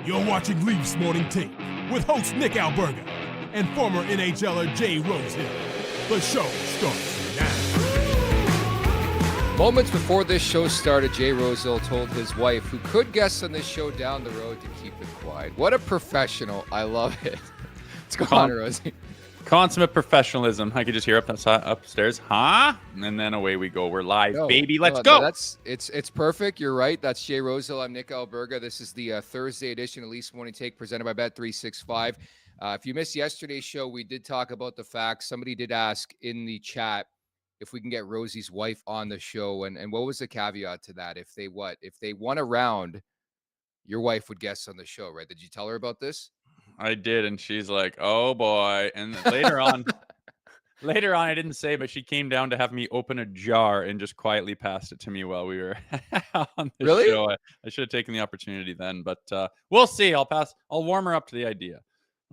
You're watching Leafs Morning Take with host Nick Alberga and former NHLer Jay Rosehill. The show starts now. Moments before this show started, Jay Rosehill told his wife, who could guest on this show down the road, to keep it quiet. What a professional. I love it. What's going on, Rosie? Consummate professionalism. I could just hear upstairs, huh? And then away we go. We're live, baby. Let's go. It's perfect. You're right. That's Jay Rosehill. I'm Nick Alberga. This is the Thursday edition of Leafs Morning Take presented by Bet365. If you missed yesterday's show, we did talk about the facts. Somebody did ask in the chat if we can get Rosie's wife on the show. And what was the caveat to that? If they won a round, your wife would guest on the show, right? Did you tell her about this? I did, and she's like, "Oh boy!" And later on, I didn't say, but she came down to have me open a jar and just quietly passed it to me while we were on the show. I should have taken the opportunity then, but we'll see. I'll warm her up to the idea.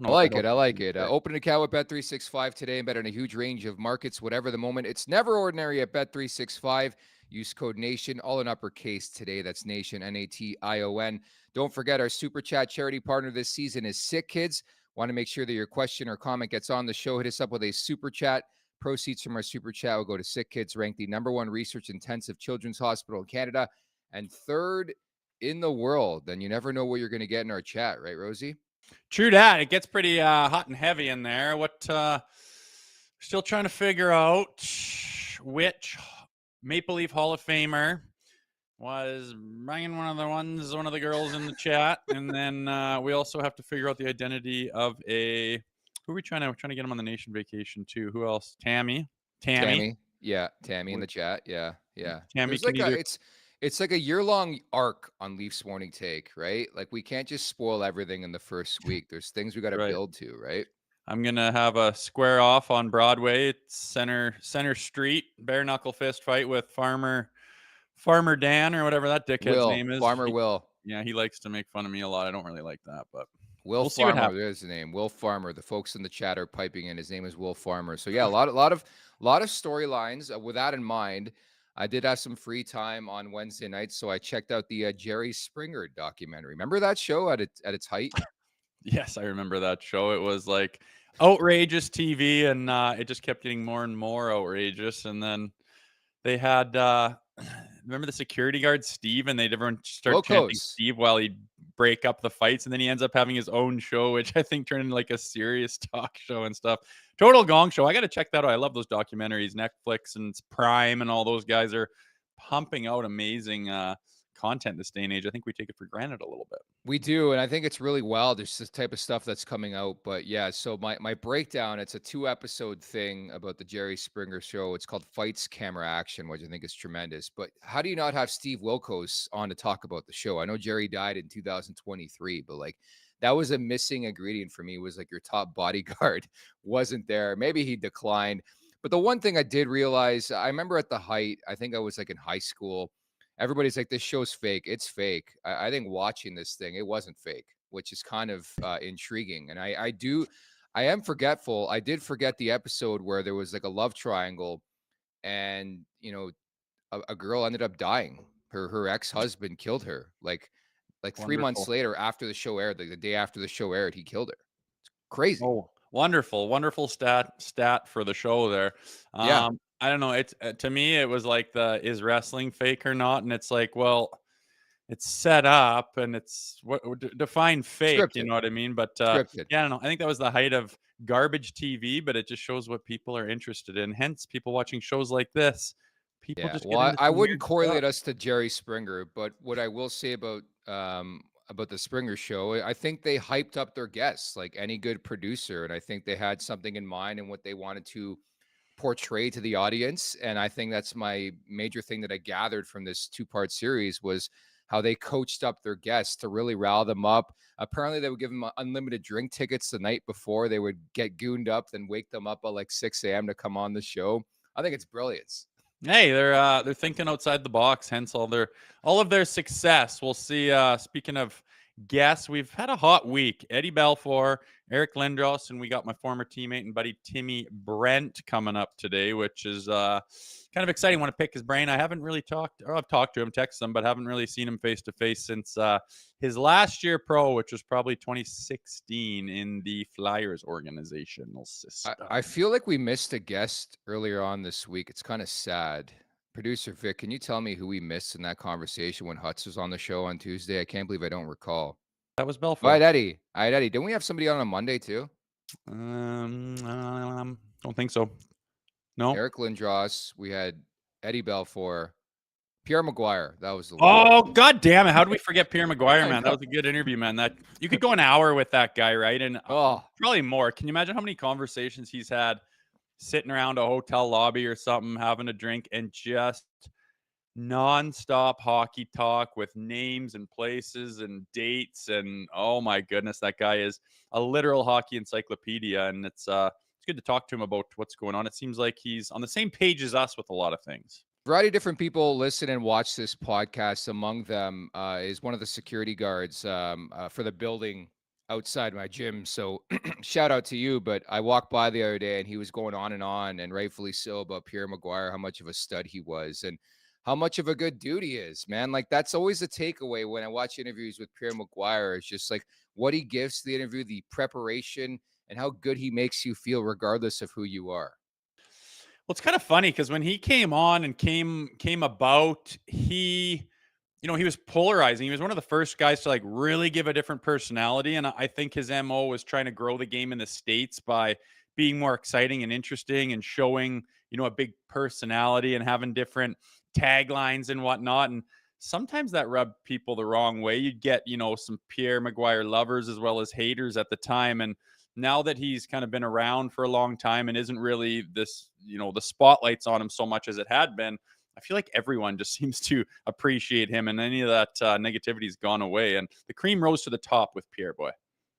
I like it. Open an account with Bet365 today and bet on a huge range of markets, whatever the moment. It's never ordinary at Bet365. Use code NATION, all in uppercase today. That's NATION, N-A-T-I-O-N. Don't forget, our Super Chat charity partner this season is Sick Kids. Want to make sure that your question or comment gets on the show? Hit us up with a Super Chat. Proceeds from our Super Chat will go to Sick Kids, ranked the #1 research-intensive children's hospital in Canada and 3rd in the world. And you never know what you're going to get in our chat, right, Rosie? True that. It gets pretty hot and heavy in there. Still trying to figure out which Maple Leaf Hall of Famer was bringing one of the girls in the chat, and then we also have to figure out the identity of who are we trying to get him on the Nation vacation too? Who else? Tammy. Yeah, Tammy in the chat. Yeah. Tammy, it's like a year-long arc on Leafs Morning Take, right? Like, we can't just spoil everything in the first week. There's things we got to build to, right? I'm gonna have a square off on Broadway. It's center street, bare knuckle fist fight with Farmer Dan, or whatever that dickhead's name is. Will. Yeah, he likes to make fun of me a lot. I don't really like that, but we'll Farmer. There's the name. Will Farmer. The folks in the chat are piping in. His name is Will Farmer. So yeah, a lot of storylines. With that in mind, I did have some free time on Wednesday night, so I checked out the Jerry Springer documentary. Remember that show at its height? Yes, I remember that show. It was like outrageous TV, and it just kept getting more and more outrageous. And then they had remember the security guard Steve, and everyone start chanting Steve while he'd break up the fights, and then he ends up having his own show, which I think turned into like a serious talk show and stuff. Total Gong Show. I got to check that out. I love those documentaries. Netflix and Prime and all those guys are pumping out amazing content this day and age. I think we take it for granted a little bit. We do, and I think it's really wild. There's this type of stuff that's coming out. But yeah, so my breakdown, it's a 2-episode thing about the Jerry Springer show. It's called Fights, Camera, Action, which I think is tremendous. But how do you not have Steve Wilkos on to talk about the show? I know Jerry died in 2023, but like, that was a missing ingredient for me, was like your top bodyguard wasn't there. Maybe he declined. But the one thing I did realize, I remember at the height, I think I was like in high school, everybody's like, this show's fake. It's fake. I think watching this thing, it wasn't fake, which is kind of intriguing. And I am forgetful. I did forget the episode where there was like a love triangle and, you know, a girl ended up dying. Her ex-husband killed her. Like 3 months later, after the show aired, like the day after the show aired, he killed her. It's crazy. Oh, wonderful stat for the show there. Yeah. I don't know. It's to me, it was like is wrestling fake or not? And it's like, well, it's set up and it's define fake. Scripted. You know what I mean? But yeah, I don't know. I think that was the height of garbage TV, but it just shows what people are interested in. Hence, people watching shows like this. I wouldn't correlate us to Jerry Springer, but what I will say about the Springer show, I think they hyped up their guests like any good producer, and I think they had something in mind and what they wanted to portray to the audience. And I think that's my major thing that I gathered from this 2-part series was how they coached up their guests to really rile them up. Apparently they would give them unlimited drink tickets the night before. They would get gooned up, then wake them up at like 6 a.m. to come on the show. I think it's brilliance. Hey, they're thinking outside the box, hence all of their success. We'll see. Speaking of guests. We've had a hot week. Eddie Belfour, Eric Lindros, and we got my former teammate and buddy Timmy Brent coming up today, which is kind of exciting. I want to pick his brain. I haven't really talked, or I've talked to him, texted him, but haven't really seen him face to face since his last year pro, which was probably 2016 in the Flyers organizational system. I feel like we missed a guest earlier on this week. It's kind of sad. Producer Vic, can you tell me who we missed in that conversation when Hutz was on the show on Tuesday? I can't believe I don't recall. That was Belfour. I had Eddie. Didn't we have somebody on Monday too? Don't think so. No. Eric Lindros. We had Eddie Belfour. Pierre McGuire. That was the one. Oh, God damn it. How did we forget Pierre McGuire, man? That was a good interview, man. That you could go an hour with that guy, right? And probably more. Can you imagine how many conversations he's had sitting around a hotel lobby or something, having a drink, and just nonstop hockey talk with names and places and dates? And oh my goodness, that guy is a literal hockey encyclopedia. And it's good to talk to him about what's going on. It seems like he's on the same page as us with a lot of things. Variety of different people listen and watch this podcast. Among them is one of the security guards for the building outside my gym. So shout out to you. But I walked by the other day and he was going on, and rightfully so, about Pierre McGuire, how much of a stud he was and how much of a good dude he is, man. Like, that's always the takeaway when I watch interviews with Pierre McGuire. It's just like what he gives to the interview, the preparation, and how good he makes you feel regardless of who you are. Well, it's kind of funny because when he came on and came about, he was polarizing. He was one of the first guys to like really give a different personality. And I think his MO was trying to grow the game in the States by being more exciting and interesting and showing, a big personality and having different taglines and whatnot. And sometimes that rubbed people the wrong way. You'd get, some Pierre McGuire lovers as well as haters at the time. And now that he's kind of been around for a long time and isn't really this, the spotlight's on him so much as it had been, I feel like everyone just seems to appreciate him, and any of that negativity's gone away. And the cream rose to the top with Pierre, boy.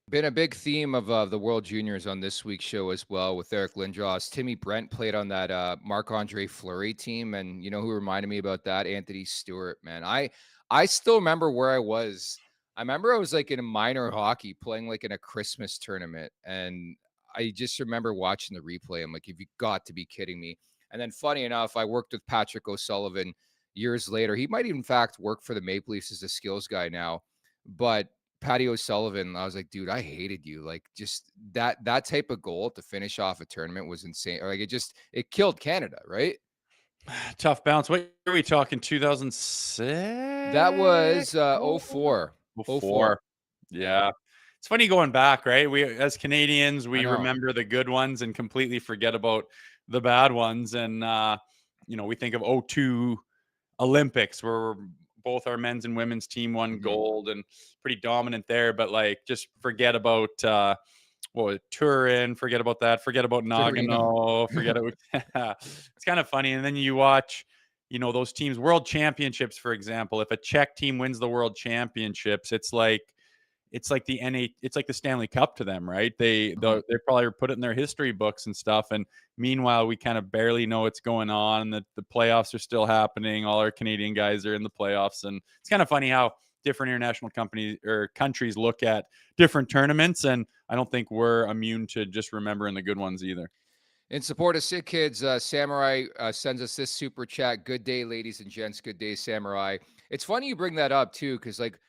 Been a big theme of the World Juniors on this week's show as well with Eric Lindros. Timmy Brent played on that Marc-Andre Flurry team, and you know who reminded me about that? Anthony Stewart, man. I still remember where I was. I remember I was like in a minor hockey playing like in a Christmas tournament, and I just remember watching the replay. I'm like, you've got to be kidding me. And then funny enough, I worked with Patrick O'Sullivan years later. He might in fact work for the Maple Leafs as a skills guy now, but Patty O'Sullivan, I was like, dude, I hated you. Like, just that type of goal to finish off a tournament was insane. Like, it killed Canada, right? Tough bounce. What are we talking? 2006? That was 04. 04. Yeah. It's funny going back, right? We, as Canadians, we remember the good ones and completely forget about the bad ones. And, we think of 02 Olympics where both our men's and women's team won gold and pretty dominant there. But like, just forget about Turin, forget about that, forget about Nagano, forget it. It's kind of funny. And then you watch, those teams, world championships, for example. If a Czech team wins the world championships, it's like the Stanley Cup to them, right? They probably put it in their history books and stuff. And meanwhile, we kind of barely know what's going on. The playoffs are still happening. All our Canadian guys are in the playoffs, and it's kind of funny how different international companies or countries look at different tournaments. And I don't think we're immune to just remembering the good ones either. In support of Sick Kids, Samurai sends us this super chat. Good day, ladies and gents. Good day, Samurai. It's funny you bring that up too, because like,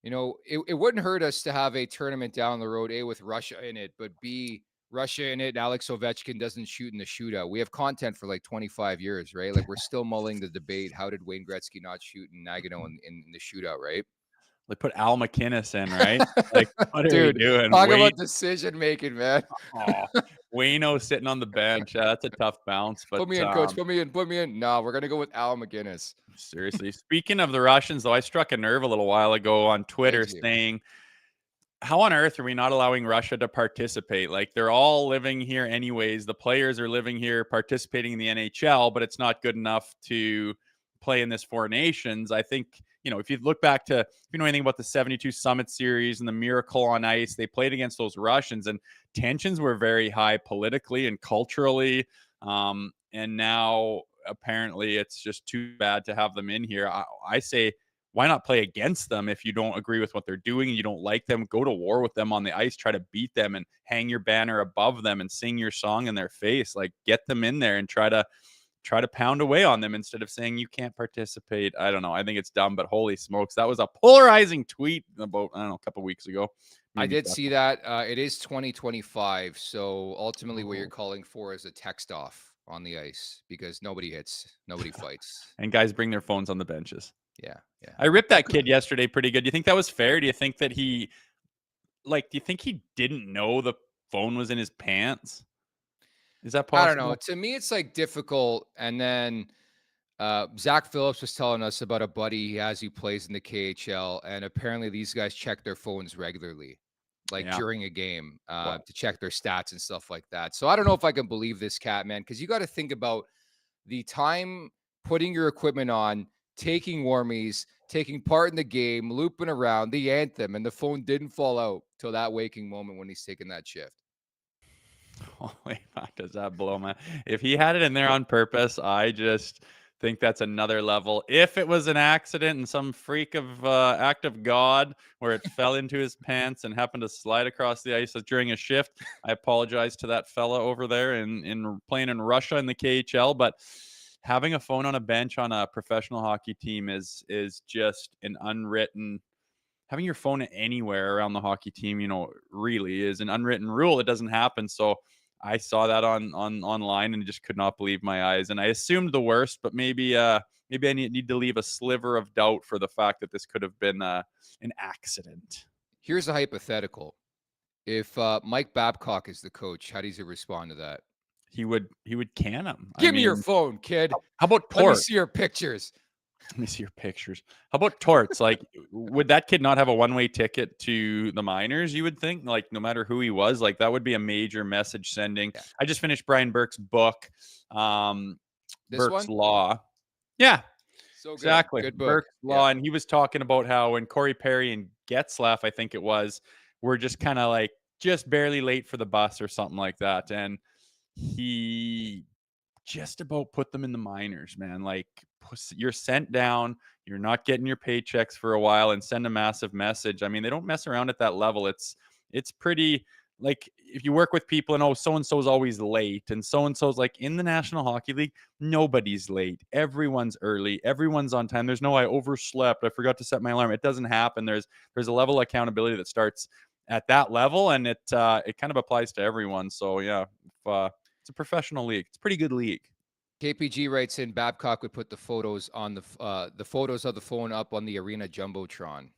it wouldn't hurt us to have a tournament down the road, A, with Russia in it, but B, Russia in it, and Alex Ovechkin doesn't shoot in the shootout. We have content for like 25 years, right? Like, we're still mulling the debate. How did Wayne Gretzky not shoot in Nagano in the shootout, right? They put Al McInnes in, right? Like, what are Dude, we doing? Talk about decision-making, man. Wayno sitting on the bench. That's a tough bounce. But Put me in, coach. Put me in. No, we're going to go with Al McInnes. Seriously. Speaking of the Russians, though, I struck a nerve a little while ago on Twitter saying, how on earth are we not allowing Russia to participate? Like, they're all living here anyways. The players are living here, participating in the NHL, but it's not good enough to play in this Four Nations. I think, if you look back to, if you know anything about the 72 Summit Series and the Miracle on Ice, they played against those Russians, and tensions were very high politically and culturally. And now apparently it's just too bad to have them in here. I say why not play against them if you don't agree with what they're doing and you don't like them? Go to war with them on the ice, try to beat them and hang your banner above them and sing your song in their face. Like, get them in there and try to pound away on them instead of saying you can't participate. I don't know. I think it's dumb, but holy smokes, that was a polarizing tweet about, I don't know, a couple weeks ago. I did see that. It is 2025. So ultimately what you're calling for is a text off on the ice because nobody hits, nobody fights. And guys bring their phones on the benches. Yeah. I ripped that kid yesterday pretty good. Do you think that was fair? Do you think that do you think he didn't know the phone was in his pants? Is that possible? I don't know. To me, it's like difficult. And then Zach Phillips was telling us about a buddy he has who plays in the KHL. And apparently these guys check their phones regularly, like during a game to check their stats and stuff like that. So I don't know if I can believe this cat, man, because you got to think about the time putting your equipment on, taking warmies, taking part in the game, looping around, the anthem, and the phone didn't fall out till that waking moment when he's taking that shift. Holy fuck, does that blow my... If he had it in there on purpose, I just think that's another level. If it was an accident and some freak of act of God where it fell into his pants and happened to slide across the ice during a shift, I apologize to that fella over there in playing in Russia in the KHL, but having a phone on a bench on a professional hockey team is just an unwritten... Having your phone anywhere around the hockey team, really is an unwritten rule. It doesn't happen. So I saw that online and just could not believe my eyes. And I assumed the worst, but maybe I need to leave a sliver of doubt for the fact that this could have been an accident. Here's a hypothetical. If Mike Babcock is the coach, how does he respond to that? He would can him. Give me your phone, kid. How about Torts? Let me see your pictures. Let me see your pictures. How about Torts? Like, would that kid not have a one-way ticket to the minors, you would think? Like, no matter who he was, like, that would be a major message sending. Yeah. I just finished Brian Burke's book, Burke's Law. Yeah, so good. Exactly. Good book. Burke's Law. And he was talking about how when Corey Perry and Getzlaff, I think it was, were just kind of like just barely late for the bus or something like that. And he just about put them in the minors, man. Like, you're sent down, you're not getting your paychecks for a while, and send a massive message. I mean, they don't mess around at that level. It's pretty, like, if you work with people and, oh, so-and-so's always late, and so-and-so's like, in the National Hockey League, nobody's late. Everyone's early. Everyone's on time. There's no, I overslept, I forgot to set my alarm. It doesn't happen. There's a level of accountability that starts at that level, and it kind of applies to everyone. So yeah, it's a professional league. It's a pretty good league. KPG writes in, Babcock would put the photos on the photos of the phone up on the arena jumbotron.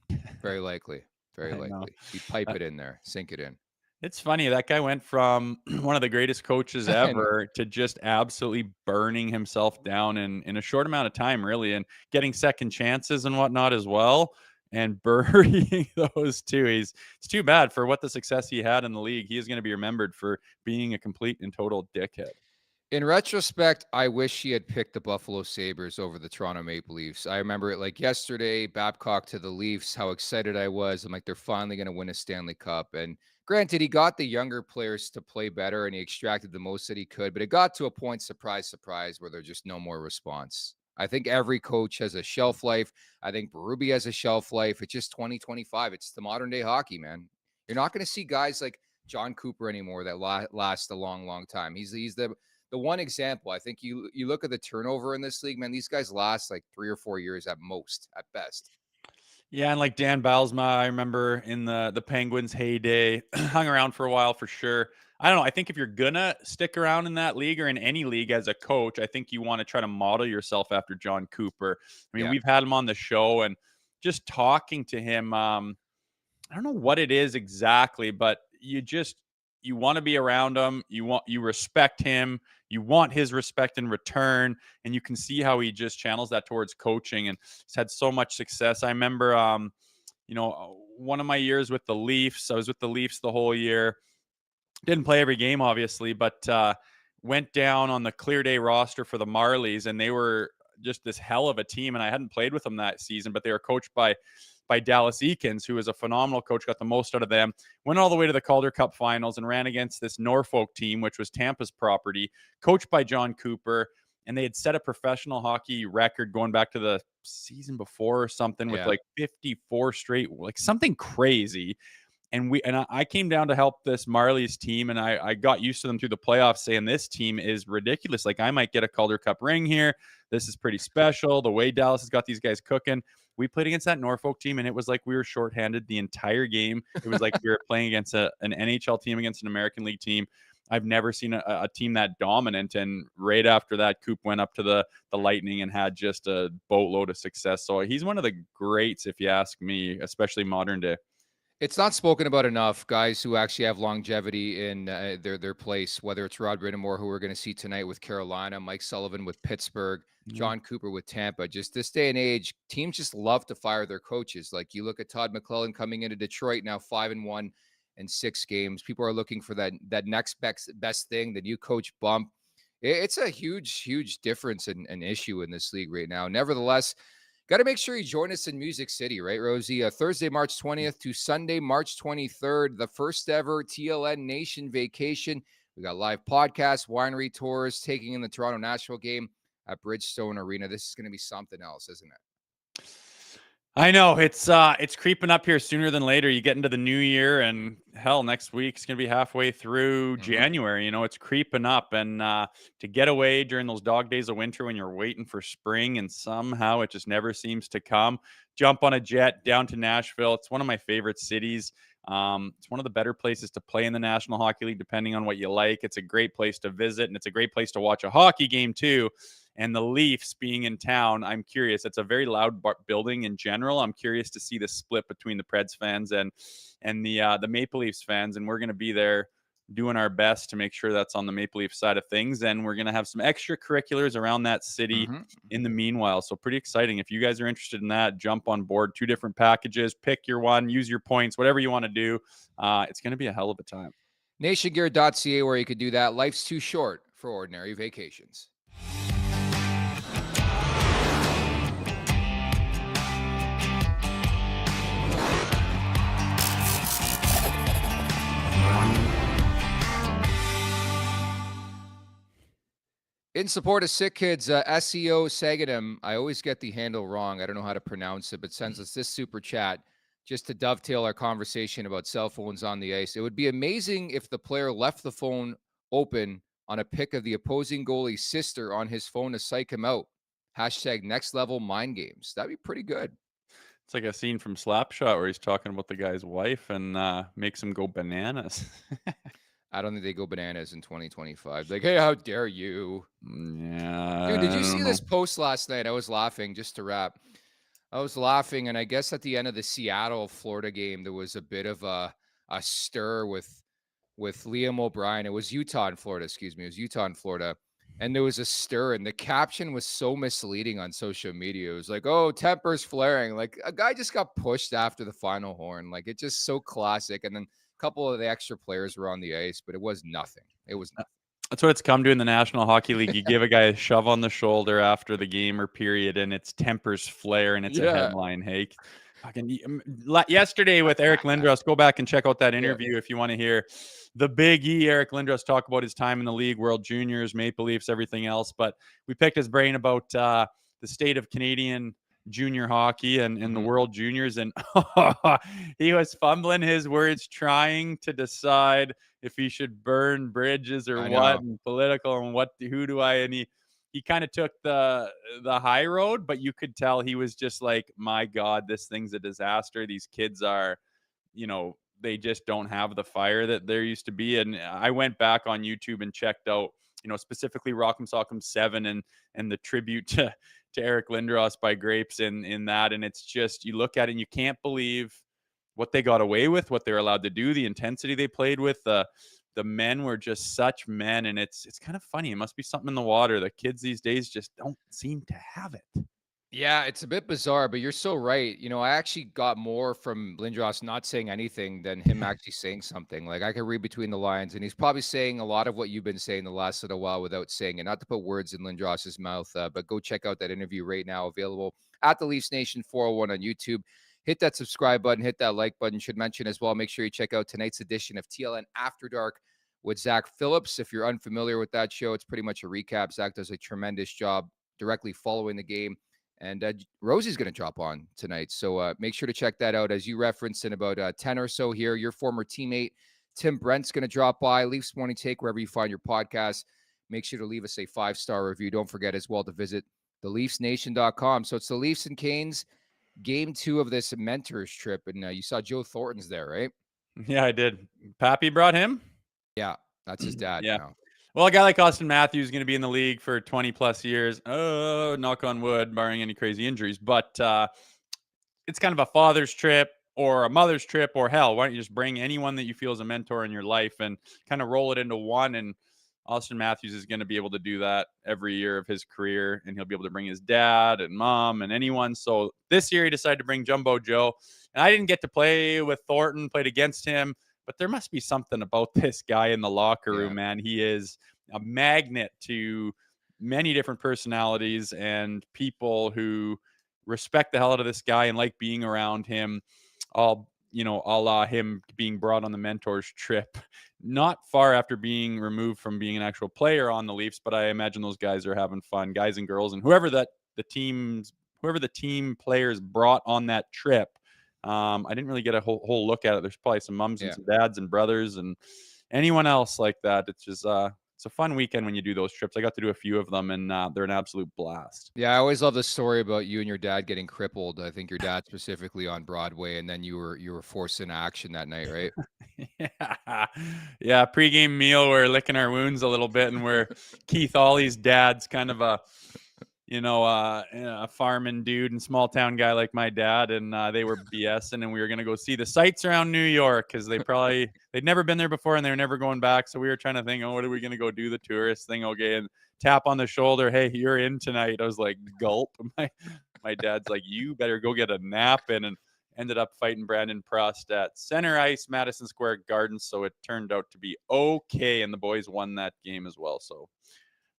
Very likely. Very likely. He'd pipe it in there, sink it in. It's funny. That guy went from one of the greatest coaches ever to just absolutely burning himself down in a short amount of time, really, and getting second chances and whatnot as well, and burying those two. It's too bad for what the success he had in the league. He is going to be remembered for being a complete and total dickhead. In retrospect, I wish he had picked the Buffalo Sabres over the Toronto Maple Leafs. I remember it like yesterday, Babcock to the Leafs, how excited I was. I'm like, they're finally going to win a Stanley Cup. And granted, he got the younger players to play better and he extracted the most that he could. But it got to a point, surprise, surprise, where there's just no more response. I think every coach has a shelf life. I think Berube has a shelf life. It's just 2025. It's the modern day hockey, man. You're not going to see guys like John Cooper anymore that last a long, long time. He's the one example. I think you look at the turnover in this league, man, these guys last like 3 or 4 years at most, at best. Yeah, and like Dan Bylsma, I remember in the Penguins' heyday, hung around for a while for sure. I don't know. I think if you're going to stick around in that league or in any league as a coach, I think you want to try to model yourself after John Cooper. I mean, we've had him on the show and just talking to him, I don't know what it is exactly, but you want to be around him. You respect him. You want his respect in return. And you can see how he just channels that towards coaching and he's had so much success. I remember, one of my years with the Leafs, I was with the Leafs the whole year. Didn't play every game, obviously, but went down on the clear day roster for the Marlies, and they were just this hell of a team. And I hadn't played with them that season, but they were coached by Dallas Eakins, who was a phenomenal coach, got the most out of them, went all the way to the Calder Cup finals and ran against this Norfolk team, which was Tampa's property, coached by John Cooper. And they had set a professional hockey record going back to the season before or something with Yeah. like 54 straight, like something crazy. And I came down to help this Marlies team, and I got used to them through the playoffs, saying this team is ridiculous. Like, I might get a Calder Cup ring here. This is pretty special. The way Dallas has got these guys cooking. We played against that Norfolk team, and it was like we were shorthanded the entire game. It was like we were playing against an NHL team against an American League team. I've never seen a team that dominant. And right after that, Coop went up to the Lightning and had just a boatload of success. So he's one of the greats, if you ask me, especially modern day. It's not spoken about enough, guys who actually have longevity in their place, whether it's Rod Rittenmore, who we're going to see tonight with Carolina, Mike Sullivan with Pittsburgh, John Cooper with Tampa. Just this day and age, teams just love to fire their coaches. Like, you look at Todd McClellan coming into Detroit now, 5-1 in 6 games. People are looking for that next best thing, the new coach bump. It's a huge difference and an issue in this league right now. Nevertheless, got to make sure you join us in Music City, right, Rosie? Thursday, March 20th to Sunday, March 23rd, the first ever TLN Nation vacation. We got live podcasts, winery tours, taking in the Toronto Nashville game at Bridgestone Arena. This is going to be something else, isn't it? I know it's creeping up here sooner than later. You get into the new year, and hell, next week it's gonna be halfway through January. You know, it's creeping up, and to get away during those dog days of winter when you're waiting for spring, and somehow it just never seems to come. Jump on a jet down to Nashville. It's one of my favorite cities. It's one of the better places to play in the National Hockey League, depending on what you like. It's a great place to visit, and it's a great place to watch a hockey game too. And the Leafs being in town, I'm curious. It's a very loud building in general. I'm curious to see the split between the Preds fans and the Maple Leafs fans, and we're going to be there doing our best to make sure that's on the Maple Leaf side of things. And we're going to have some extracurriculars around that city in the meanwhile. So pretty exciting. If you guys are interested in that, jump on board. 2 different packages. Pick your one. Use your points. Whatever you want to do. It's going to be a hell of a time. NationGear.ca, where you could do that. Life's too short for ordinary vacations. In support of Sick Kids, SEO Saganim, I always get the handle wrong. I don't know how to pronounce it, but sends us this super chat just to dovetail our conversation about cell phones on the ice. It would be amazing if the player left the phone open on a pic of the opposing goalie's sister on his phone to psych him out. Hashtag next level mind games. That'd be pretty good. It's like a scene from Slapshot where he's talking about the guy's wife and makes him go bananas. I don't think they go bananas in 2025. Like, hey, how dare you? Yeah. Dude, did you see this post last night? I was laughing, just to wrap. I was laughing, and I guess at the end of the Seattle-Florida game, there was a bit of a stir with Liam O'Brien. It was Utah and Florida, excuse me. It was Utah and Florida. And there was a stir, and the caption was so misleading on social media. It was like, oh, tempers flaring. Like, a guy just got pushed after the final horn. Like, it's just so classic. And then a couple of the extra players were on the ice, but it was nothing. It was nothing. That's what it's come to in the National Hockey League. You give a guy a shove on the shoulder after the game or period, and it's tempers flare, and it's a headline. Hey, yesterday with Eric Lindros, go back and check out that interview if you want to hear the Big E, Eric Lindros, talk about his time in the league, World Juniors, Maple Leafs, everything else. But we picked his brain about the state of Canadian junior hockey and the World Juniors, and he was fumbling his words, trying to decide if he should burn bridges or what, and political, and who do I, and he kind of took the high road, but you could tell he was just like, my God, this thing's a disaster. These kids are, they just don't have the fire that there used to be. And I went back on YouTube and checked out, specifically Rock'em Sock'em 7 and the tribute to Eric Lindros by Grapes in that. And it's just, you look at it and you can't believe what they got away with, what they're allowed to do, the intensity they played with. The men were just such men, and it's kind of funny. It must be something in the water. The kids these days just don't seem to have it. Yeah, it's a bit bizarre, but you're so right. I actually got more from Lindros not saying anything than him actually saying something. Like, I could read between the lines, and he's probably saying a lot of what you've been saying the last little while without saying it. Not to put words in Lindros's mouth, but go check out that interview right now, available at the Leafs Nation 401 on YouTube. Hit that subscribe button, hit that like button. Should mention as well, make sure you check out tonight's edition of TLN After Dark with Zach Phillips. If you're unfamiliar with that show, it's pretty much a recap. Zach does a tremendous job directly following the game And Rosie's going to drop on tonight. So make sure to check that out. As you referenced in about 10 or so here, your former teammate, Tim Brent's going to drop by. Leafs Morning Take, wherever you find your podcast. Make sure to leave us a 5-star review. Don't forget as well to visit theleafsnation.com. So it's the Leafs and Canes, game 2 of this mentors trip. And you saw Joe Thornton's there, right? Yeah, I did. Pappy brought him? Yeah, that's his dad. Yeah. Now. Well, a guy like Austin Matthews is going to be in the league for 20 plus years. Oh, knock on wood, barring any crazy injuries. But it's kind of a father's trip or a mother's trip, or hell, why don't you just bring anyone that you feel is a mentor in your life and kind of roll it into one? And Austin Matthews is going to be able to do that every year of his career, and he'll be able to bring his dad and mom and anyone. So this year he decided to bring Jumbo Joe. And I didn't get to play with Thornton, played against him. But there must be something about this guy in the locker room, man. He is a magnet to many different personalities and people who respect the hell out of this guy and like being around him. A la him being brought on the mentors trip, not far after being removed from being an actual player on the Leafs. But I imagine those guys are having fun, guys and girls, and whoever the team players brought on that trip. I didn't really get a whole look at it. There's probably some mums and some dads and brothers and anyone else like that. It's just it's a fun weekend when you do those trips. I got to do a few of them, and they're an absolute blast. Yeah, I always love the story about you and your dad getting crippled. I think your dad specifically on Broadway, and then you were forced into action that night, right? Yeah. Pre-game meal, we're licking our wounds a little bit, and we're Keith Ollie's dad's kind of a farming dude and small town guy like my dad, and they were BSing, and we were going to go see the sights around New York because they'd never been there before and they were never going back. So we were trying to think, what are we going to go do? The tourist thing. Okay. And tap on the shoulder. Hey, you're in tonight. I was like, gulp. My dad's like, you better go get a nap in, and ended up fighting Brandon Prost at center ice, Madison Square Garden. So it turned out to be okay. And the boys won that game as well. So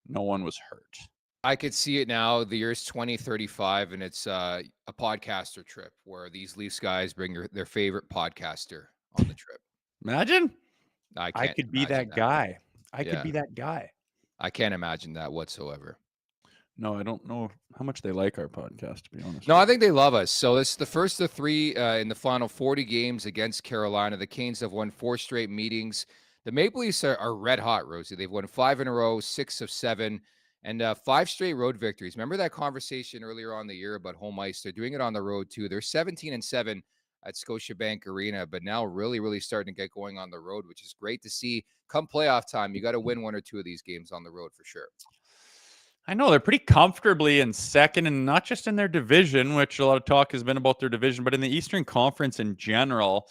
no one was hurt. I could see it now. The year's 2035, and it's a podcaster trip where these Leafs guys bring their favorite podcaster on the trip. Imagine. I could be that guy. I could be that guy. I can't imagine that whatsoever. No, I don't know how much they like our podcast, to be honest. No, I think they love us. So this is the first of 3 in the final 40 games against Carolina. The Canes have won 4 straight meetings. The Maple Leafs are red hot, Rosie. They've won 5 in a row, 6 of 7. And 5 straight road victories. Remember that conversation earlier on the year about home ice? They're doing it on the road too. They're 17-7 at Scotiabank Arena, but now really, really starting to get going on the road, which is great to see. Come playoff time, you got to win 1 or 2 of these games on the road for sure. I know they're pretty comfortably in second, and not just in their division, which a lot of talk has been about their division, but in the Eastern Conference in general.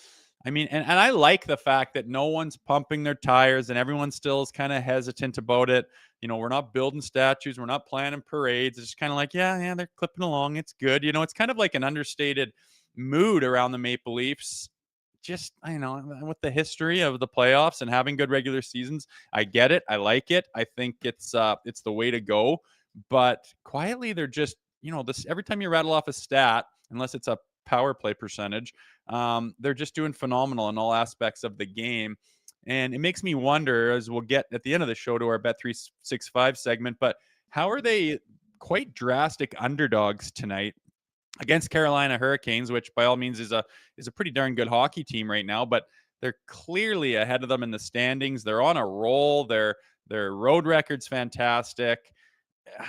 I mean, and I like the fact that no one's pumping their tires and everyone still is kind of hesitant about it. We're not building statues. We're not planning parades. It's just kind of like, yeah, they're clipping along. It's good. It's kind of like an understated mood around the Maple Leafs. Just, with the history of the playoffs and having good regular seasons, I get it. I like it. I think it's the way to go. But quietly, they're just, this every time you rattle off a stat, unless it's a power play percentage, they're just doing phenomenal in all aspects of the game. And it makes me wonder, as we'll get at the end of the show to our Bet365 segment, but how are they quite drastic underdogs tonight against Carolina Hurricanes, which by all means is a pretty darn good hockey team right now, but they're clearly ahead of them in the standings. They're on a roll. Their road record's fantastic.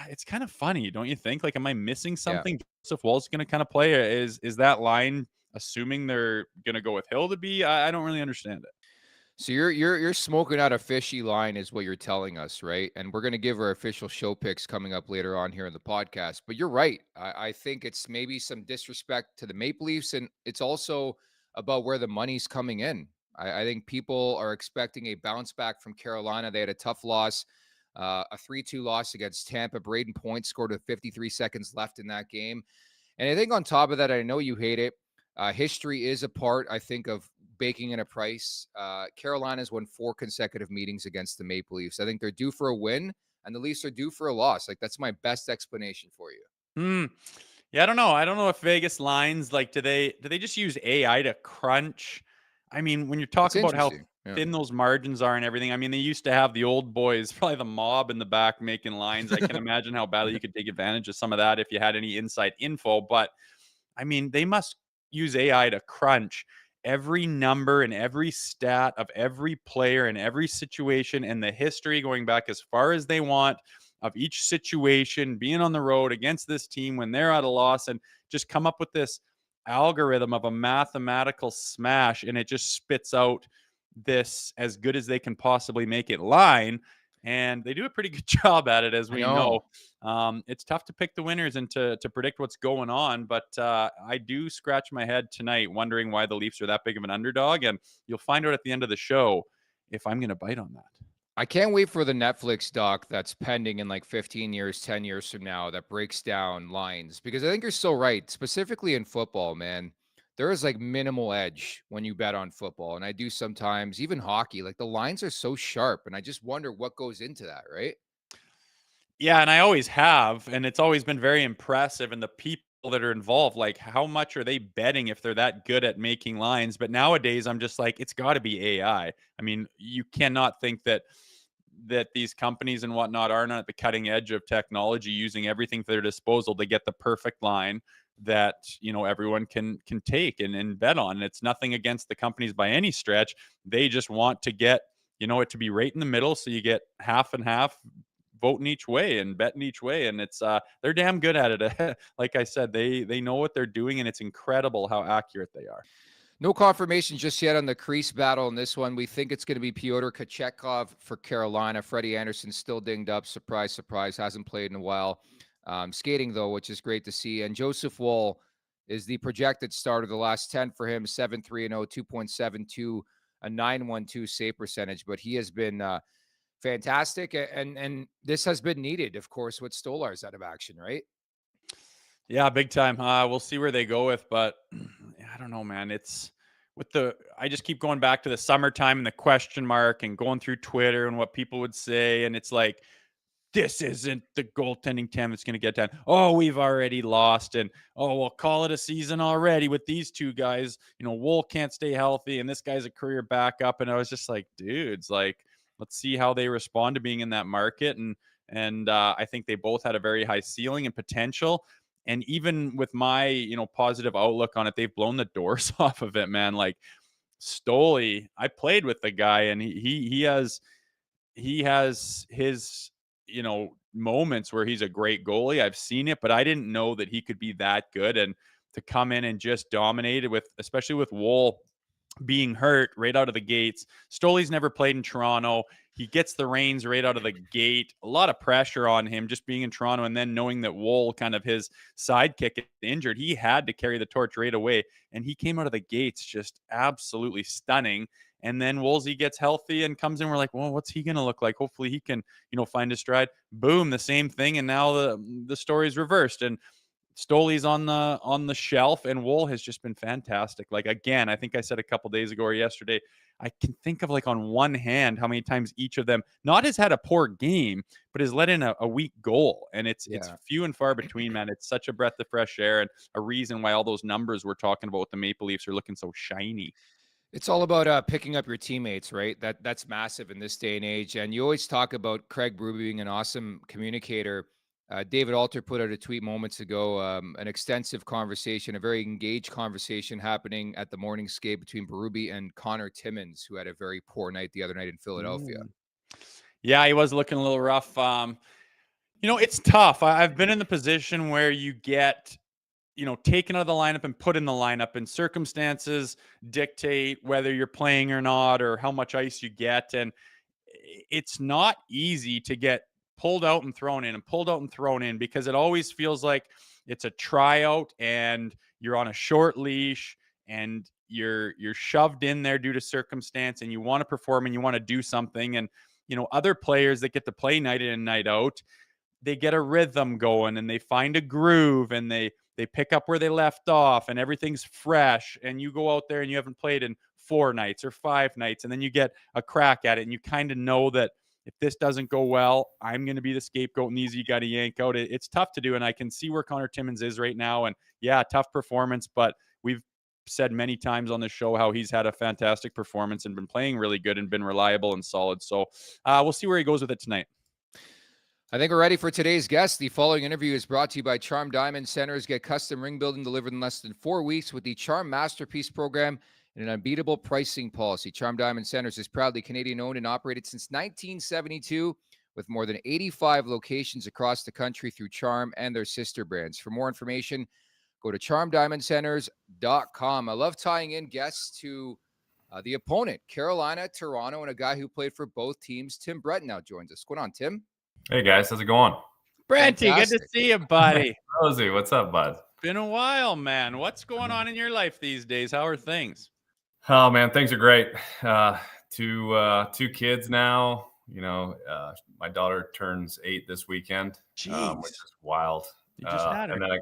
It's kind of funny, don't you think? Like, am I missing something? Yeah. Joseph Woll's going to kind of play. Is that line assuming they're going to go with Hill to be? I don't really understand it. So you're smoking out a fishy line is what you're telling us, right? And we're going to give our official show picks coming up later on here in the podcast. But you're right. I think it's maybe some disrespect to the Maple Leafs, and it's also about where the money's coming in. I think people are expecting a bounce back from Carolina. They had a tough loss, a 3-2 loss against Tampa. Braden Point scored with 53 seconds left in that game. And I think on top of that, I know you hate it. History is a part, I think, of baking in a price. Carolina's won 4 consecutive meetings against the Maple Leafs. I think they're due for a win, and the Leafs are due for a loss. Like, that's my best explanation for you. Yeah, I don't know. I don't know if Vegas lines, like, do they just use AI to crunch I mean, when you It's talk about how interesting. Yeah. thin those margins are and everything, I mean, they used to have the old boys, probably the mob in the back making lines. I can imagine how badly you could take advantage of some of that if you had any inside info. But I mean, they must use AI to crunch every number and every stat of every player in every situation and the history going back as far as they want of each situation, being on the road against this team when they're at a loss, and just come up with this algorithm of a mathematical smash, and it just spits out this as good as they can possibly make it line. And they do a pretty good job at it, as I we know. know. It's tough to pick the winners and to predict what's going on, but I do scratch my head tonight wondering why the Leafs are that big of an underdog, and you'll find out at the end of the show if I'm going to bite on that. I can't wait for the Netflix doc that's pending in like 15 years, 10 years from now that breaks down lines, because I think you're so right. Specifically in football, man, there is like minimal edge when you bet on football. And I do sometimes, even hockey, like the lines are so sharp. And I just wonder what goes into that, right? Yeah, and I always have, and it's always been very impressive. And the people that are involved, like how much are they betting if they're that good at making lines? But nowadays, I'm just like, it's got to be AI. I mean, you cannot think that these companies and whatnot aren't at the cutting edge of technology, using everything at their disposal to get the perfect line that everyone can take and bet on. And it's nothing against the companies by any stretch. They just want to get it to be right in the middle, so you get half and half voting each way and betting each way, and it's they're damn good at it. Like I said, they know what they're doing, and it's incredible how accurate they are. No confirmation just yet on the crease battle in this one. We think it's going to be Pyotr Kochetkov for Carolina. Freddie Anderson still dinged up. Surprise, surprise. Hasn't played in a while. Skating, though, which is great to see. And Joseph Woll is the projected starter. The last 10 for him, 7-3-0, 2.72, a 9.12 save percentage. But he has been fantastic. And this has been needed, of course, with Stolarz out of action, right? Yeah, big time. We'll see where they go with, but I don't know, man. It's I just keep going back to the summertime and the question mark and going through Twitter and what people would say. And it's like, this isn't the goaltending team that's going to get done. Oh, we've already lost. And, oh, we'll call it a season already with these two guys. Wool can't stay healthy, and this guy's a career backup. And I was just like, dudes, like, let's see how they respond to being in that market. And I think they both had a very high ceiling and potential. And even with my, positive outlook on it, they've blown the doors off of it, man. Like Stoley, I played with the guy, and he has his, moments where he's a great goalie. I've seen it, but I didn't know that he could be that good. And to come in and just dominate it especially with Wool being hurt right out of the gates. Stoley's never played in Toronto. He gets the reins right out of the gate. A lot of pressure on him just being in Toronto, and then knowing that Wool, kind of his sidekick, is injured. He had to carry the torch right away, and he came out of the gates just absolutely stunning. And then Woolsey gets healthy and comes in. We're like, well, what's he going to look like? Hopefully he can, find his stride. Boom, the same thing. And now the story's reversed. And Stoley's on the shelf, and Wool has just been fantastic. Like, again, I think I said a couple days ago or yesterday, I can think of like on one hand how many times each of them not has had a poor game, but has let in a weak goal. And it's few and far between, man. It's such a breath of fresh air, and a reason why all those numbers we're talking about with the Maple Leafs are looking so shiny. It's all about picking up your teammates, right? That's massive in this day and age. And you always talk about Craig Berube being an awesome communicator. David Alter put out a tweet moments ago, an extensive conversation, a very engaged conversation happening at the morning skate between Berube and Connor Timmins, who had a very poor night the other night in Philadelphia. Yeah, he was looking a little rough. It's tough. I've been in the position where you get taken out of the lineup and put in the lineup, and circumstances dictate whether you're playing or not, or how much ice you get. And it's not easy to get pulled out and thrown in and pulled out and thrown in, because it always feels like it's a tryout and you're on a short leash and you're shoved in there due to circumstance, and you want to perform and you want to do something. And, other players that get to play night in and night out, they get a rhythm going and they find a groove, and they pick up where they left off, and everything's fresh. And you go out there and you haven't played in 4 nights or 5 nights, and then you get a crack at it, and you kind of know that if this doesn't go well, I'm going to be the scapegoat, and these you got to yank out. It's tough to do, and I can see where Connor Timmins is right now. And yeah, tough performance, but we've said many times on the show how he's had a fantastic performance and been playing really good and been reliable and solid. So we'll see where he goes with it tonight. I think we're ready for today's guest. The following interview is brought to you by Charm Diamond Centers. Get custom ring building delivered in less than 4 weeks with the Charm Masterpiece Program and an unbeatable pricing policy. Charm Diamond Centers is proudly Canadian-owned and operated since 1972 with more than 85 locations across the country through Charm and their sister brands. For more information, go to charmdiamondcenters.com. I love tying in guests to the opponent, Carolina, Toronto, and a guy who played for both teams. Tim Brent now joins us. What's going on, Tim? Hey guys, how's it going? Brenty, good to see you, buddy. Rosie, what's up, bud? Been a while, man. What's going on in your life these days? How are things? Oh man, things are great. Two kids now. My daughter turns 8 this weekend, which is wild. You just had her. And then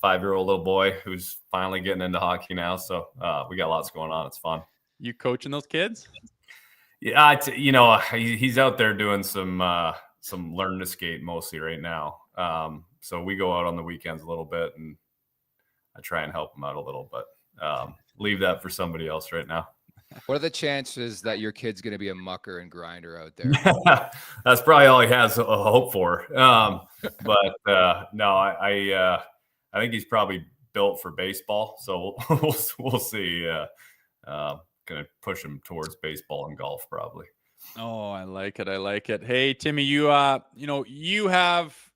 5-year-old little boy who's finally getting into hockey now. So we got lots going on. It's fun. You coaching those kids? Yeah, he's out there doing some learn to skate mostly right now. So we go out on the weekends a little bit, and I try and help him out a little, but leave that for somebody else right now. What are the chances that your kid's going to be a mucker and grinder out there? That's probably all he has a hope for. But no, I think he's probably built for baseball. So we'll see. Going to push him towards baseball and golf probably. Oh, I like it. Hey, Timmy, you have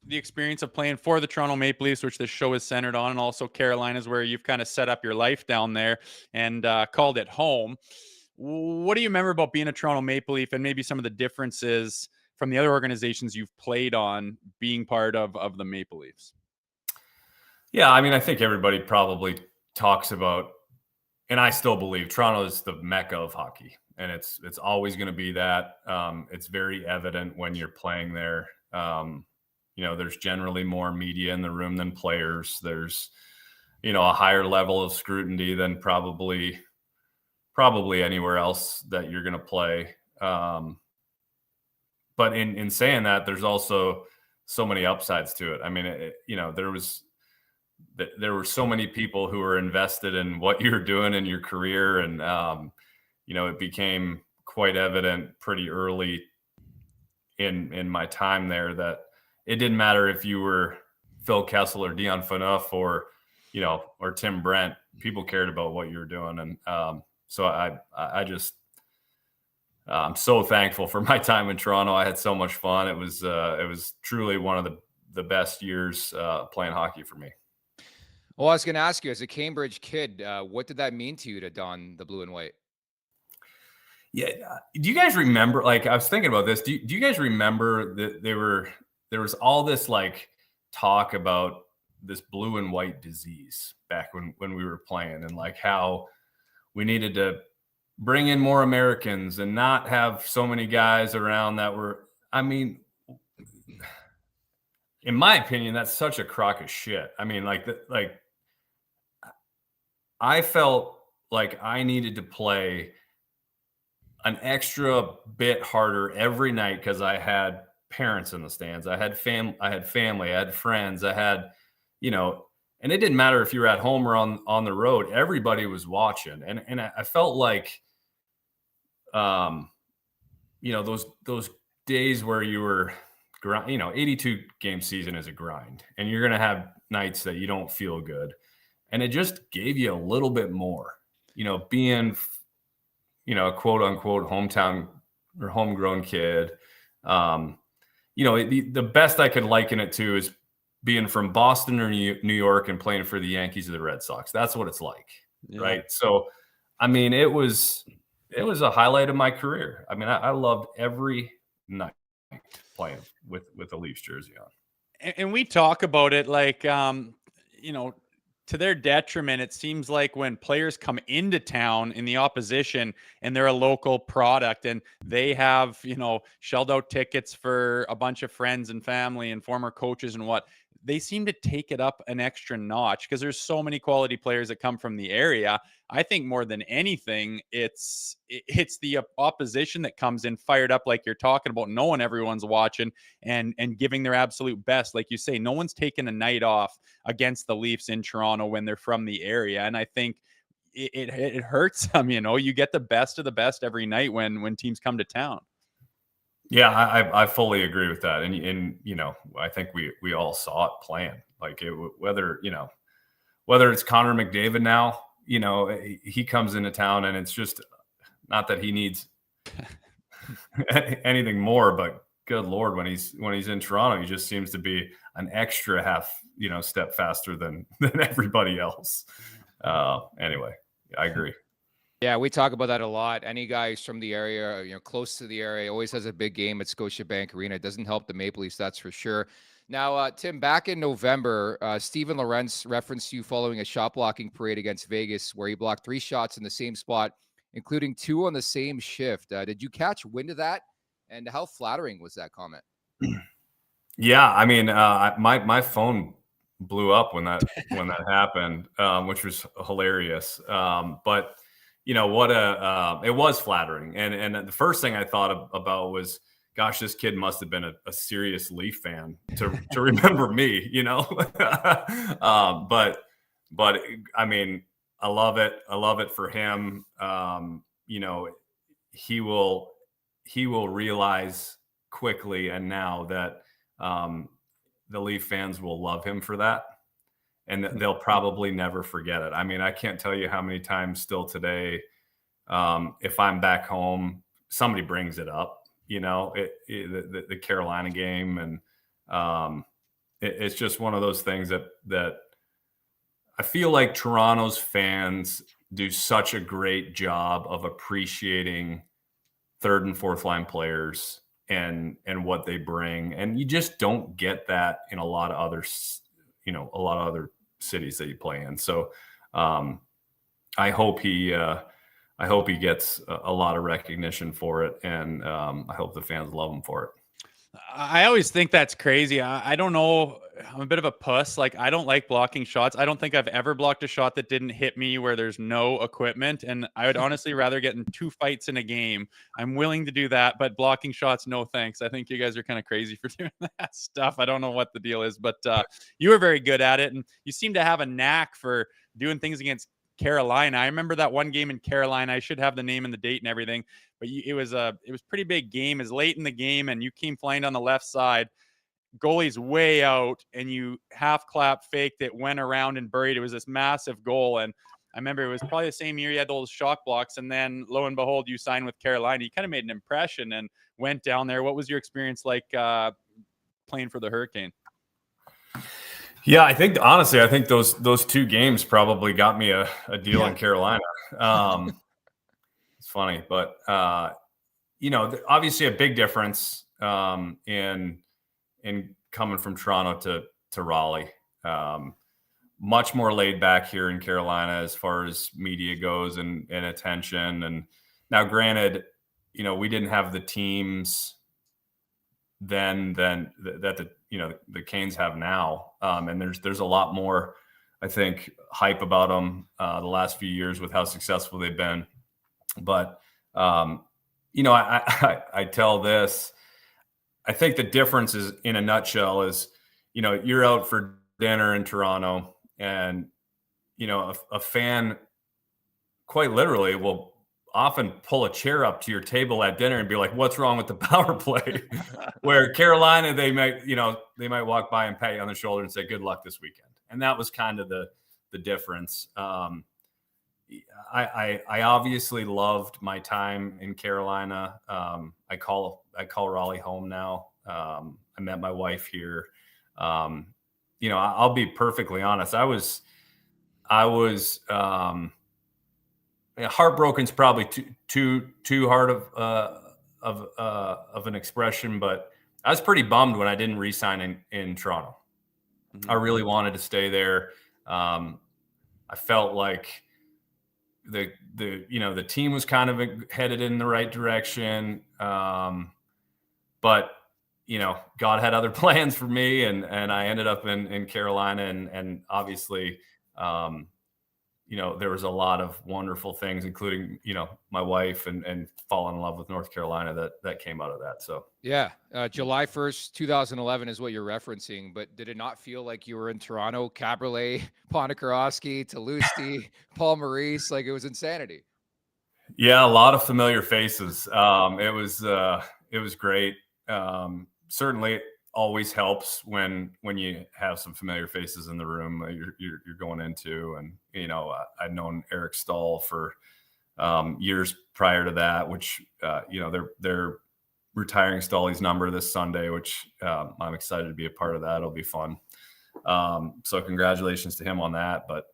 the experience of playing for the Toronto Maple Leafs, which this show is centered on, and also Carolina's, where you've kind of set up your life down there and called it home. What do you remember about being a Toronto Maple Leaf, and maybe some of the differences from the other organizations you've played on being part of the Maple Leafs? Yeah, I mean, I think everybody probably talks about, and I still believe Toronto is the mecca of hockey. And it's always going to be that. It's very evident when you're playing there. There's generally more media in the room than players. There's, a higher level of scrutiny than probably anywhere else that you're going to play. But in saying that, there's also so many upsides to it. I mean, there were so many people who were invested in what you're doing in your career, and it became quite evident pretty early in my time there that it didn't matter if you were Phil Kessel or Dion Phaneuf or Tim Brent. People cared about what you were doing. And so I'm so thankful for my time in Toronto. I had so much fun. It was truly one of the best years playing hockey for me. Well, I was going to ask you, as a Cambridge kid, what did that mean to you to don the blue and white? Yeah. Do you guys remember, I was thinking about this. Do you guys remember that there was all this talk about this blue and white disease back when we were playing, and how we needed to bring in more Americans and not have so many guys around that were, in my opinion, that's such a crock of shit. I mean, I felt like I needed to play an extra bit harder every night because I had parents in the stands. I had family, I had friends, I had, and it didn't matter if you were at home or on the road, everybody was watching. And I felt like, those days where you were, 82 game season is a grind, and you're going to have nights that you don't feel good. And it just gave you a little bit more, being, a quote unquote hometown or homegrown kid. The best I could liken it to is being from Boston or New York and playing for the Yankees or the Red Sox. That's what it's like. Yeah. Right. So, it was a highlight of my career. I loved every night playing with the Leafs jersey on. And we talk about it to their detriment. It seems like when players come into town in the opposition and they're a local product and they have, shelled out tickets for a bunch of friends and family and former coaches and they seem to take it up an extra notch because there's so many quality players that come from the area. I think more than anything, it's the opposition that comes in fired up, like you're talking about, knowing everyone's watching and giving their absolute best. Like you say, no one's taking a night off against the Leafs in Toronto when they're from the area. And I think it hurts them. You get the best of the best every night when teams come to town. Yeah, I fully agree with that. And I think we all saw it playing. Like whether it's Connor McDavid now, he comes into town and it's just not that he needs anything more, but good Lord, when he's in Toronto, he just seems to be an extra half, step faster than everybody else. Anyway, I agree. Yeah, we talk about that a lot. Any guy who's from the area, close to the area, always has a big game at Scotiabank Arena. It doesn't help the Maple Leafs, that's for sure. Now, Tim, back in November, Steven Lorentz referenced you following a shot blocking parade against Vegas where he blocked 3 shots in the same spot, including 2 on the same shift. Did you catch wind of that? And how flattering was that comment? Yeah, I mean, my phone blew up when that happened, which was hilarious. But it was flattering. And the first thing I thought about was, gosh, this kid must have been a serious Leaf fan to remember me, but I mean, I love it. I love it for him. He will realize quickly and now that the Leaf fans will love him for that. And they'll probably never forget it. I mean, I can't tell you how many times still today, if I'm back home, somebody brings it up, the Carolina game. And it's just one of those things that I feel like Toronto's fans do such a great job of appreciating third and fourth line players and what they bring. And you just don't get that in a lot of other cities that you play in. So I hope he gets a lot of recognition for it. And I hope the fans love him for it. I always think that's crazy. I don't know. I'm a bit of a puss. Like, I don't like blocking shots. I don't think I've ever blocked a shot that didn't hit me where there's no equipment. And I would honestly rather get in 2 fights in a game. I'm willing to do that, but blocking shots, no thanks. I think you guys are kind of crazy for doing that stuff. I don't know what the deal is, but you were very good at it. And you seem to have a knack for doing things against Carolina. I remember that one game in Carolina. I should have the name and the date and everything, but it was pretty big game. It was late in the game, and you came flying down the left side. Goalie's way out, and you half clap faked it, went around and buried. It was this massive goal, and I remember it was probably the same year you had those shock blocks, and then lo and behold, you signed with Carolina. You kind of made an impression and went down there. What was your experience like playing for the Hurricane? Yeah, I think those 2 games probably got me a deal in Carolina. It's funny, but obviously a big difference in coming from Toronto to Raleigh. Much more laid back here in Carolina as far as media goes and attention. And now, granted, we didn't have the teams then that the Canes have now. And there's a lot more, I think, hype about them the last few years with how successful they've been. But, I tell this, I think the difference is, in a nutshell, is, you're out for dinner in Toronto and, a fan quite literally will often pull a chair up to your table at dinner and be like, what's wrong with the power play? Where Carolina, they might walk by and pat you on the shoulder and say, good luck this weekend. And that was kind of the difference. I obviously loved my time in Carolina. I call Raleigh home now. I met my wife here. I'll be perfectly honest. I was heartbroken is probably too hard of an expression, but I was pretty bummed when I didn't re-sign in Toronto. Mm-hmm. I really wanted to stay there. I felt like the team was kind of headed in the right direction. But God had other plans for me, and I ended up in Carolina, and obviously, there was a lot of wonderful things, including, my wife and falling in love with North Carolina that came out of that. So, Yeah. July 1st, 2011 is what you're referencing, but did it not feel like you were in Toronto? Cabriolet, Ponikarovsky, Toulouse, Paul Maurice, like it was insanity. yeah, a lot of familiar faces. It was great. Certainly it always helps when you have some familiar faces in the room that you're going into. And, I'd known Eric Stahl for years prior to that, which, they're retiring Stahly's number this Sunday, which I'm excited to be a part of that. It'll be fun. So congratulations to him on that. But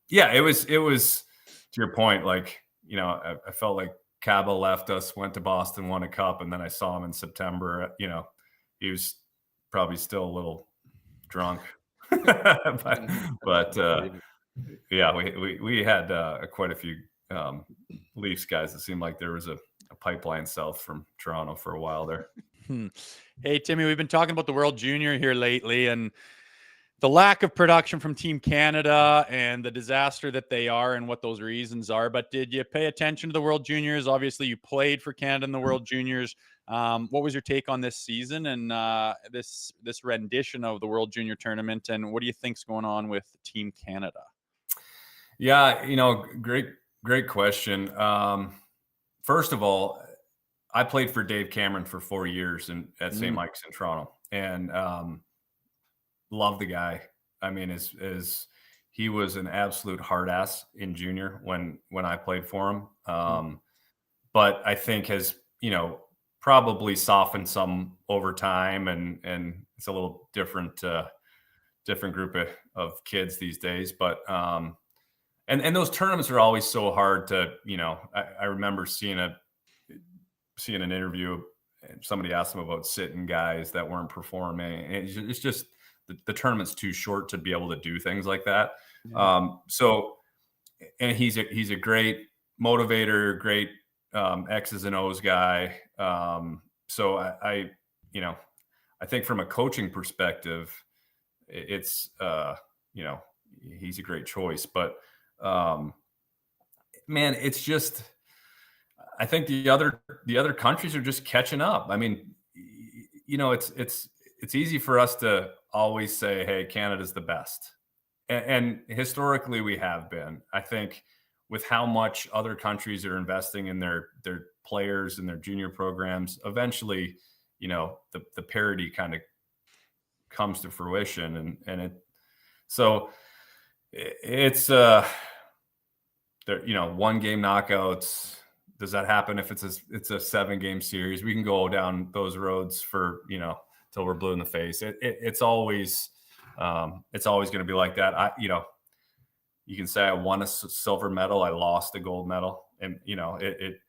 yeah, it was to your point, like, I felt like Cabo left us, went to Boston, won a cup, and then I saw him in September. He was probably still a little drunk, but yeah, we had quite a few Leafs guys. It seemed like there was a pipeline south from Toronto for a while there. Hey, Timmy, we've been talking about the World Junior here lately and the lack of production from Team Canada and the disaster that they are and what those reasons are. But did you pay attention to the World Juniors? Obviously, you played for Canada in the World Juniors. What was your take on this season and this rendition of the World Junior tournament? And what do you think's going on with Team Canada? Yeah, great question. First of all, I played for Dave Cameron for 4 years at St. Mike's in Toronto, and love the guy. I mean, he was an absolute hard ass in junior when I played for him. But I think has, probably softened some over time, and it's a little different group of kids these days. But and those tournaments are always so hard to, I remember seeing an interview and somebody asked him about sitting guys that weren't performing. And it's just the tournament's too short to be able to do things like that. Yeah. And he's a great motivator, great X's and O's guy. So I think from a coaching perspective, it's he's a great choice. But man, it's just, I think the other countries are just catching up. I mean, it's easy for us to always say, hey, Canada's the best. And historically we have been. I think with how much other countries are investing in their players and their junior programs, eventually, the parity kind of comes to fruition. It's one game knockouts. Does that happen if it's a 7-game series? We can go down those roads for, till we're blue in the face. It's always going to be like that. You can say I won a silver medal, I lost a gold medal, and it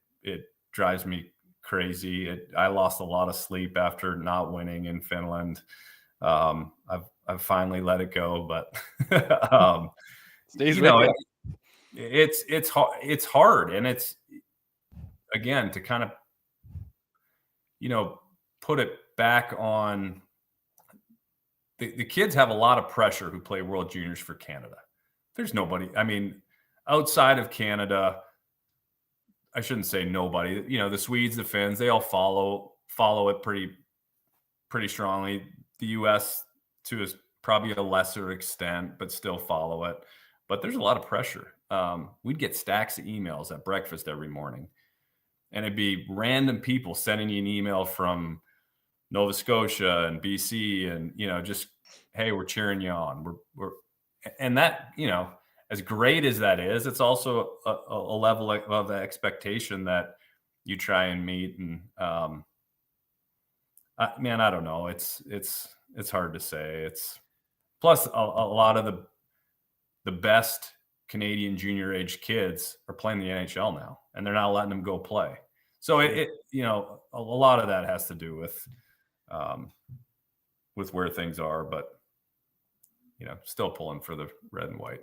drives me crazy. I lost a lot of sleep after not winning in Finland. I've finally let it go, but it's hard, and it's, again, to kind of put it back on the kids have a lot of pressure who play World Juniors for Canada. There's nobody, I mean, outside of Canada, I shouldn't say nobody, the Swedes, the Finns, they all follow it pretty strongly. The US to probably a lesser extent, but still follow it. But there's a lot of pressure. We'd get stacks of emails at breakfast every morning, and it'd be random people sending you an email from Nova Scotia and BC, and just, hey, we're cheering you on. And that, as great as that is, it's also a level of expectation that you try and meet. And I don't know. It's hard to say. It's plus a lot of the best Canadian junior age kids are playing the NHL now, and they're not letting them go play. So a lot of that has to do with where things are, but still pulling for the red and white.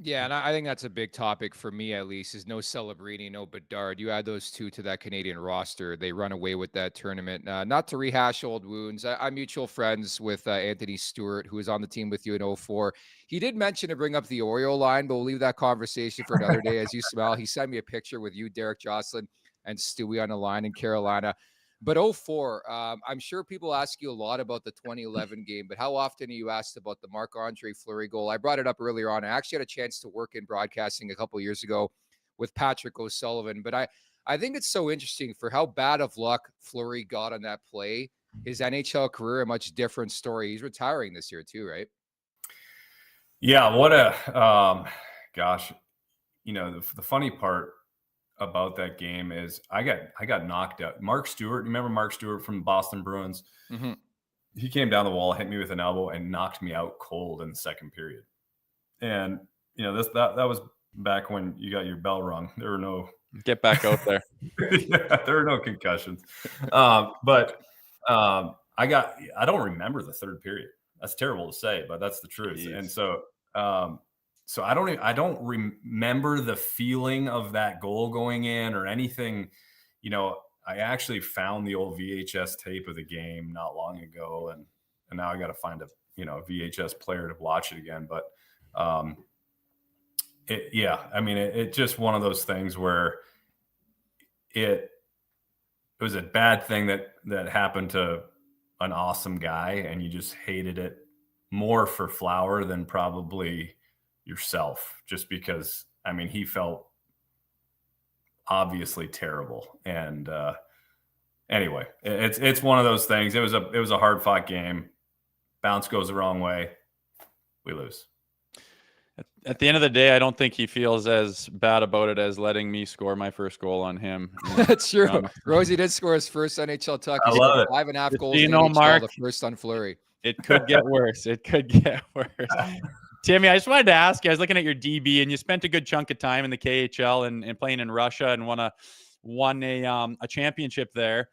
Yeah, and I think that's a big topic for me, at least, is no Celebrini, no Bedard. You add those two to that Canadian roster, they run away with that tournament. Not to rehash old wounds, I'm mutual friends with Anthony Stewart, who was on the team with you in '04. He did mention to bring up the Oreo line, but we'll leave that conversation for another day. As you smell, he sent me a picture with you, Derek Jocelyn, and Stewie on the line in Carolina. But '04, I'm sure people ask you a lot about the 2011 game, but how often are you asked about the Marc-Andre Fleury goal? I brought it up earlier on. I actually had a chance to work in broadcasting a couple of years ago with Patrick O'Sullivan, but I think it's so interesting for how bad of luck Fleury got on that play. His NHL career, a much different story. He's retiring this year too, right? Yeah, what a gosh. The funny part about that game is I got knocked out. Mark Stewart, remember Mark Stewart from the Boston Bruins? Mm-hmm. He came down the wall, hit me with an elbow, and knocked me out cold in the second period. And that was back when you got your bell rung. There were no get back out there. Yeah, there were no concussions. But I don't remember the third period. That's terrible to say, but that's the truth. Jeez. And so I don't remember the feeling of that goal going in or anything. I actually found the old VHS tape of the game not long ago, and now I got to find a VHS player to watch it again. But it's just one of those things where it was a bad thing that happened to an awesome guy, and you just hated it more for Flower than probably yourself, just because he felt obviously terrible. And anyway, it's one of those things. It was a hard fought game. Bounce goes the wrong way, we lose. At the end of the day, I don't think he feels as bad about it as letting me score my first goal on him. That's true. Rosie did score his first NHL tuck. I love it. 5.5 goals in the NHL, Mark, the first on Fleury. It could get worse. Timmy, I just wanted to ask you, I was looking at your DB, and you spent a good chunk of time in the KHL and playing in Russia and won a championship there.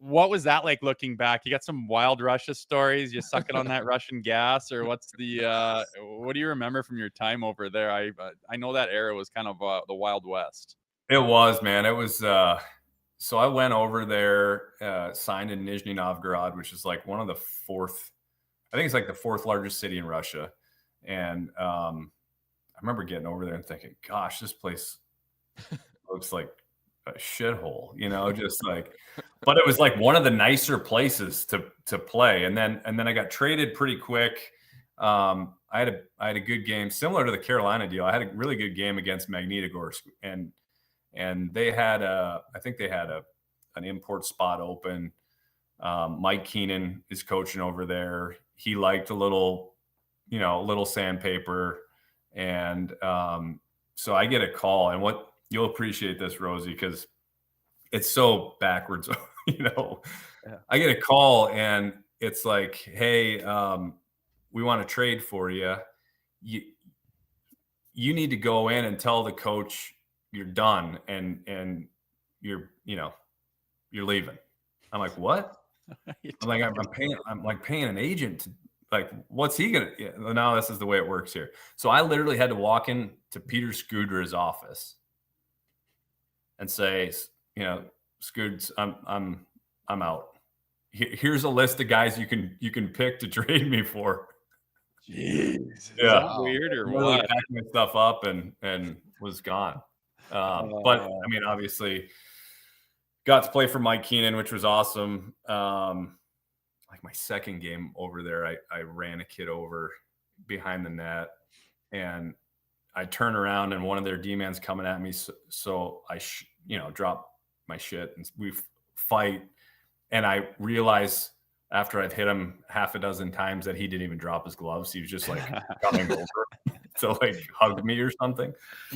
What was that like looking back? You got some wild Russia stories? You sucking on that Russian gas, or what do you remember from your time over there? I know that era was kind of the Wild West. It was, man. It was. So I went over there, signed in Nizhny Novgorod, which is like one of the fourth. I think it's like the fourth largest city in Russia, and I remember getting over there and thinking, "Gosh, this place looks like a shithole," just like. But it was like one of the nicer places to play, and then I got traded pretty quick. I had a good game similar to the Carolina deal. I had a really good game against Magnitogorsk, and they had an import spot open. Mike Keenan is coaching over there. He liked a little sandpaper, and so I get a call, and what you'll appreciate this, Rosie, because it's so backwards. I get a call, and it's like, "Hey, we want to trade for you. You need to go in and tell the coach you're done and you're leaving." I'm like, "What?" I'm paying an agent to, like, what's he gonna? Yeah, no, this is the way it works here. So I literally had to walk in to Peter Scudra's office and say, Scuds, I'm out. Here's a list of guys you can pick to trade me for. Jeez, is yeah, that weird or really what? packed my stuff up and was gone. But obviously, got to play for Mike Keenan, which was awesome. Like my second game over there, I ran a kid over behind the net, and I turn around and one of their D-man's coming at me. So I, drop my shit and we fight. And I realize after I've hit him half a dozen times that he didn't even drop his gloves. He was just like coming over to like hug me or something.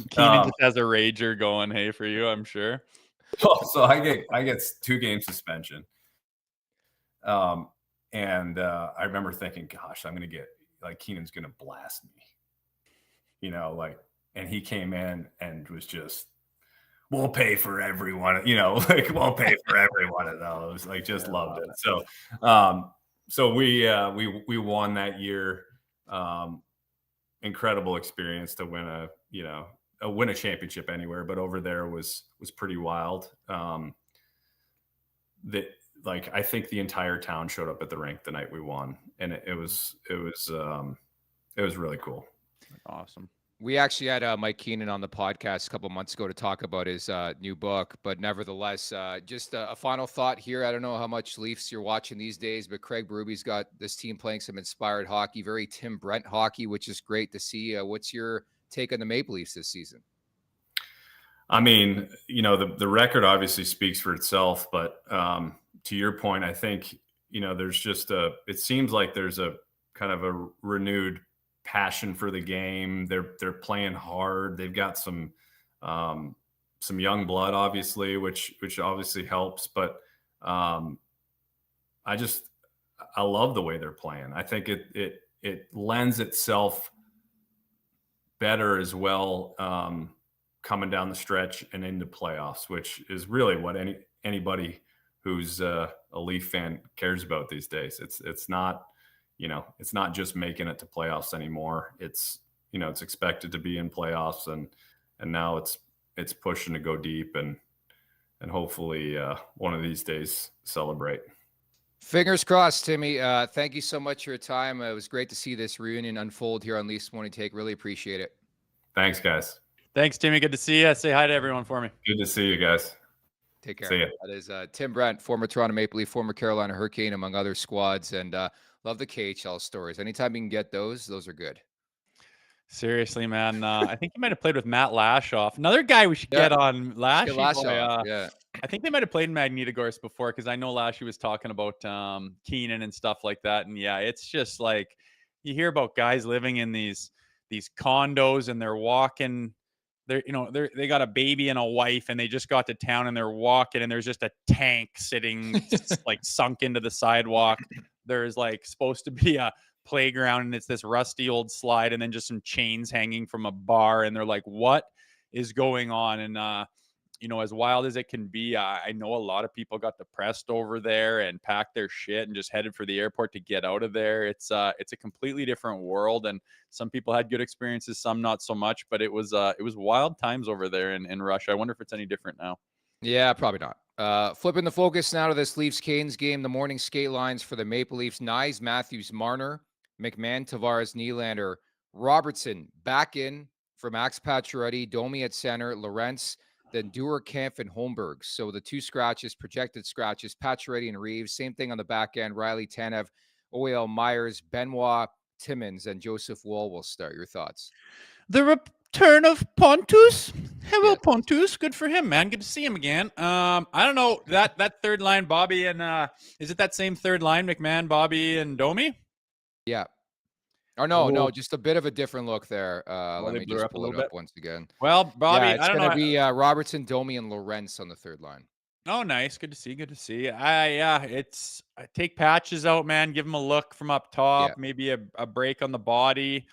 Keenan just has a rager going, hey, for you, I'm sure. So I get 2 game suspension. And I remember thinking, gosh, I'm going to get like Keenan's going to blast me, and he came in and was just, we'll pay for everyone, we'll pay for every one of those, like just loved it. So we won that year. incredible experience to win a championship anywhere, but over there was pretty wild. I think the entire town showed up at the rink the night we won, and it was really cool. Awesome. We actually had Mike Keenan on the podcast a couple months ago to talk about his new book, but nevertheless, just a final thought here. I don't know how much Leafs you're watching these days, but Craig Berube's got this team playing some inspired hockey, very Tim Brent hockey, which is great to see. What's your take on the Maple Leafs this season? I mean, the record obviously speaks for itself, but to your point, I think, there's it seems like there's a kind of a renewed passion for the game. They're playing hard. They've got some young blood, obviously, which obviously helps. But I love the way they're playing. I think it lends itself better as well coming down the stretch and into playoffs, which is really what anybody who's a Leaf fan cares about these days. It's not. It's not just making it to playoffs anymore. It's expected to be in playoffs, and now it's pushing to go deep and hopefully one of these days celebrate. Fingers crossed, Timmy. Thank you so much for your time. It was great to see this reunion unfold here on Leafs Morning Take. Really appreciate it. Thanks, guys. Thanks, Timmy. Good to see you. Say hi to everyone for me. Good to see you guys. Take care. See ya. That is Tim Brent, former Toronto Maple Leaf, former Carolina Hurricane, among other squads, and love the KHL stories. Anytime you can get those are good. Seriously, man. I think he might have played with Matt Lashoff. Another guy we should get on. Lashoff. Yeah. I think they might have played in Magnitogorsk before, because I know Lashy was talking about Keenan and stuff like that. And yeah, it's just like you hear about guys living in these condos, and they're walking. They got a baby and a wife, and they just got to town, and they're walking, and there's just a tank sitting like sunk into the sidewalk. There's like supposed to be a playground, and it's this rusty old slide, and then just some chains hanging from a bar, and they're like, what is going on? And as wild as it can be, I know a lot of people got depressed over there and packed their shit and just headed for the airport to get out of there. It's a completely different world, and some people had good experiences, some not so much, but it was wild times over there in Russia. I wonder if it's any different now. Yeah, probably not. Flipping the focus now to this Leafs-Canes game, the morning skate lines for the Maple Leafs: Nyes, Matthews, Marner, McMahon, Tavares, Nylander, Robertson back in for Max Pacioretty, Domi at center, Lorentz, then Dewar, Kampf, and Holmberg. So the two projected scratches, Pacioretty and Reeves. Same thing on the back end: Riley, Tanev, OEL, Myers, Benoit, Timmins, and Joseph Woll will start. Your thoughts? The return of Pontus. Hello, Yes. Pontus. Good for him, man. Good to see him again. I don't know, that third line, Bobby and is it that same third line, McMahon, Bobby, and Domi? Yeah. Oh, no, just a bit of a different look there. Let they me blew just up a pull it little up bit. once again. Well, Bobby, Yeah, it's I don't going know. to be Robertson, Domi, and Lorentz on the third line. Oh, nice. Good to see. I take Patches out, man. Give him a look from up top. Yeah. Maybe a break on the body.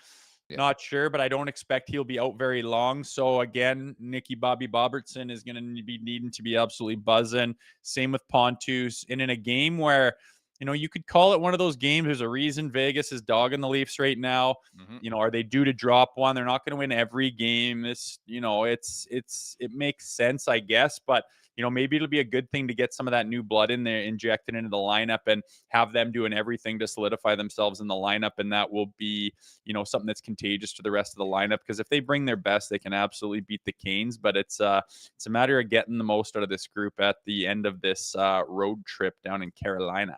Yeah. Not sure, but I don't expect he'll be out very long. So again, Bobby Bobertson is going to be needing to be absolutely buzzing. Same with Pontus. And in a game where, you could call it one of those games. There's a reason Vegas is dogging the Leafs right now. Mm-hmm. Are they due to drop one? They're not going to win every game. This, it makes sense, I guess. But maybe it'll be a good thing to get some of that new blood in there, injected into the lineup, and have them doing everything to solidify themselves in the lineup. And that will be, something that's contagious to the rest of the lineup. Because if they bring their best, they can absolutely beat the Canes. But it's a matter of getting the most out of this group at the end of this road trip down in Carolina.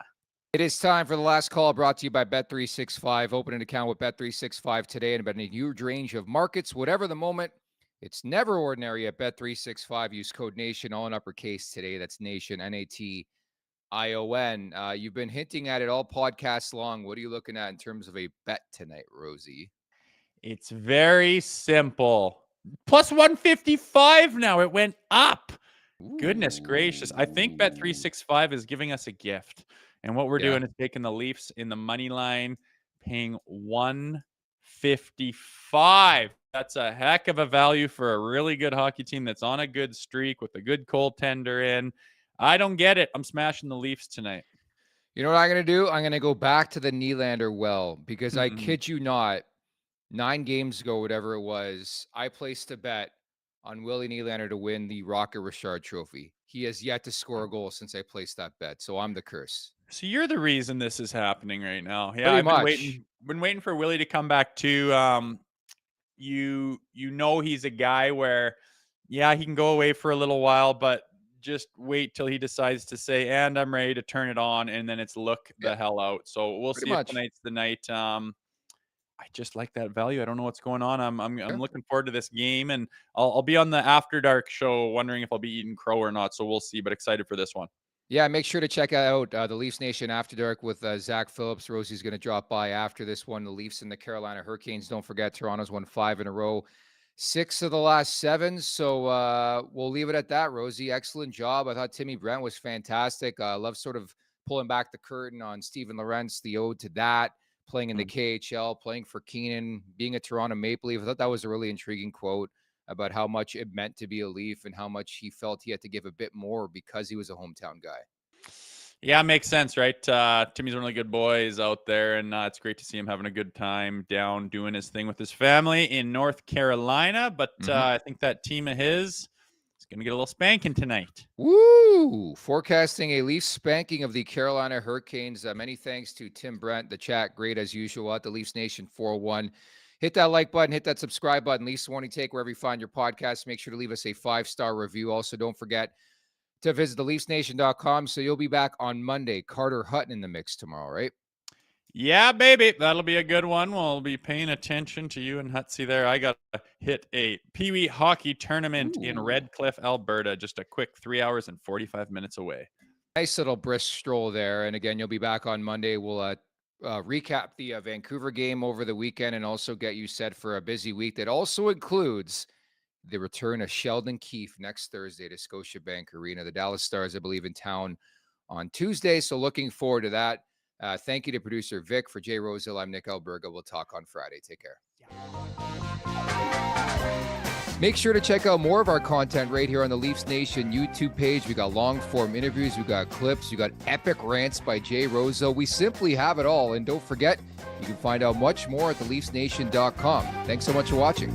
It is time for the last call, brought to you by Bet365. Open an account with Bet365 today and bet in a huge range of markets, whatever the moment. It's never ordinary at Bet365. Use code NATION, all in uppercase today. That's NATION, NATION. You've been hinting at it all podcast long. What are you looking at in terms of a bet tonight, Rosie? It's very simple. Plus 155 now. It went up. Ooh. Goodness gracious. I think Bet365 is giving us a gift. And what we're doing is taking the Leafs in the money line, paying 155. That's a heck of a value for a really good hockey team that's on a good streak with a good goaltender in. I don't get it. I'm smashing the Leafs tonight. You know what I'm going to do? I'm going to go back to the Nylander well, because I kid you not, 9 games ago, whatever it was, I placed a bet on Willie Nylander to win the Rocket Richard Trophy. He has yet to score a goal since I placed that bet, so I'm the curse. So you're the reason this is happening right now. Yeah, Pretty I've been much. waiting for Willie to come back too. You know he's a guy where, yeah, he can go away for a little while, but just wait till he decides to say, and I'm ready to turn it on, and then it's look the hell out. So we'll Pretty see if much. tonight's the night. I just like that value. I don't know what's going on. I'm looking forward to this game, and I'll be on the After Dark show wondering if I'll be eating crow or not. So we'll see, but excited for this one. Yeah, make sure to check out the Leafs Nation After Dark with Zach Phillips. Rosie's going to drop by after this one. The Leafs and the Carolina Hurricanes. Don't forget, Toronto's won 5 in a row, 6 of the last 7. So we'll leave it at that, Rosie. Excellent job. I thought Timmy Brent was fantastic. I love sort of pulling back the curtain on Steven Lorentz, the ode to that, playing in the KHL, playing for Keenan, being a Toronto Maple Leaf. I thought that was a really intriguing quote about how much it meant to be a Leaf and how much he felt he had to give a bit more because he was a hometown guy. Yeah, makes sense, right? Timmy's one of the good boys out there, and it's great to see him having a good time down doing his thing with his family in North Carolina. But I think that team of his is going to get a little spanking tonight. Woo! Forecasting a Leaf spanking of the Carolina Hurricanes. Many thanks to Tim Brent, the chat. Great as usual at the Leafs Nation 401. Hit that like button, hit that subscribe button. Leafs Morning Take, wherever you find your podcast. Make sure to leave us a 5-star review. Also, don't forget to visit theleafsnation.com. So you'll be back on Monday. Carter Hutton in the mix tomorrow, right? Yeah, baby. That'll be a good one. We'll be paying attention to you and Hutsy there. I got to hit a Pee Wee hockey tournament in Red Cliff, Alberta, just a quick 3 hours and 45 minutes away. Nice little brisk stroll there. And again, you'll be back on Monday. We'll recap the Vancouver game over the weekend and also get you set for a busy week that also includes the return of Sheldon Keefe next Thursday to Scotiabank Arena. The Dallas Stars, I believe, in town on Tuesday. So looking forward to that. Thank you to producer Vic. For Jay Rosehill, I'm Nick Alberga. We'll talk on Friday. Take care. Make sure to check out more of our content right here on the Leafs Nation YouTube page. We got long form interviews. We got clips. We got epic rants by Jay Rosehill. We simply have it all. And don't forget, you can find out much more at theleafsnation.com. Thanks so much for watching.